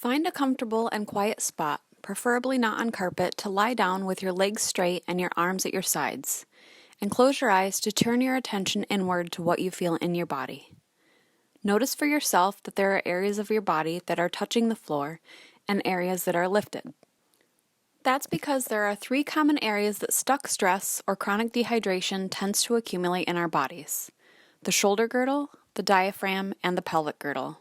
Find a comfortable and quiet spot, preferably not on carpet, to lie down with your legs straight and your arms at your sides, and close your eyes to turn your attention inward to what you feel in your body. Notice for yourself that there are areas of your body that are touching the floor and areas that are lifted. That's because there are 3 common areas that stuck stress or chronic dehydration tends to accumulate in our bodies: the shoulder girdle, the diaphragm, and the pelvic girdle.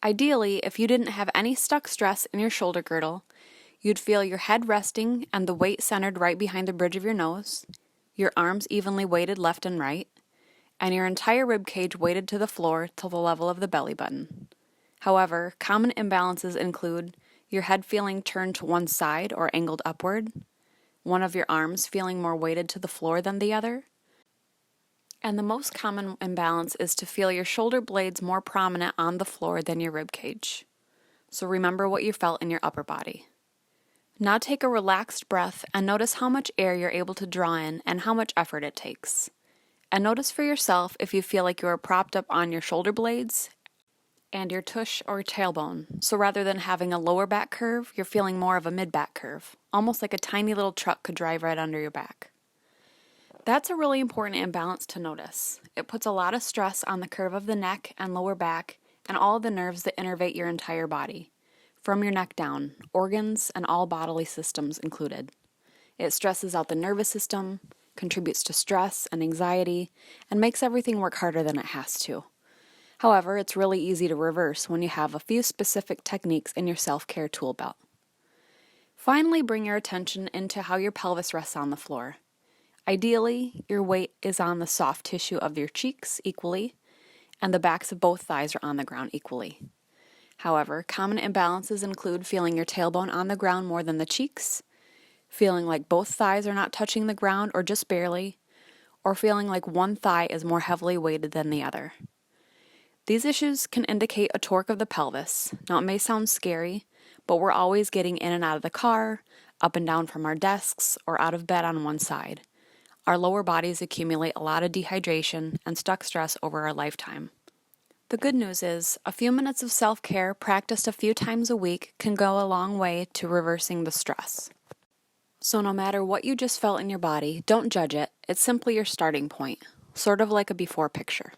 Ideally, if you didn't have any stuck stress in your shoulder girdle, you'd feel your head resting and the weight centered right behind the bridge of your nose, your arms evenly weighted left and right, and your entire rib cage weighted to the floor till the level of the belly button. However, common imbalances include your head feeling turned to one side or angled upward, one of your arms feeling more weighted to the floor than the other, and the most common imbalance is to feel your shoulder blades more prominent on the floor than your rib cage. So remember what you felt in your upper body. Now take a relaxed breath and notice how much air you're able to draw in and how much effort it takes. And notice for yourself if you feel like you are propped up on your shoulder blades and your tush or tailbone. So rather than having a lower back curve, you're feeling more of a mid-back curve, almost like a tiny little truck could drive right under your back. That's a really important imbalance to notice. It puts a lot of stress on the curve of the neck and lower back and all the nerves that innervate your entire body, from your neck down, organs and all bodily systems included. It stresses out the nervous system, contributes to stress and anxiety, and makes everything work harder than it has to. However, it's really easy to reverse when you have a few specific techniques in your self-care tool belt. Finally, bring your attention into how your pelvis rests on the floor. Ideally, your weight is on the soft tissue of your cheeks equally, and the backs of both thighs are on the ground equally. However, common imbalances include feeling your tailbone on the ground more than the cheeks, feeling like both thighs are not touching the ground or just barely, or feeling like one thigh is more heavily weighted than the other. These issues can indicate a torque of the pelvis. Now, it may sound scary, but we're always getting in and out of the car, up and down from our desks, or out of bed on one side. Our lower bodies accumulate a lot of dehydration and stuck stress over our lifetime. The good news is, a few minutes of self-care practiced a few times a week can go a long way to reversing the stress. So no matter what you just felt in your body, don't judge it. It's simply your starting point, sort of like a before picture.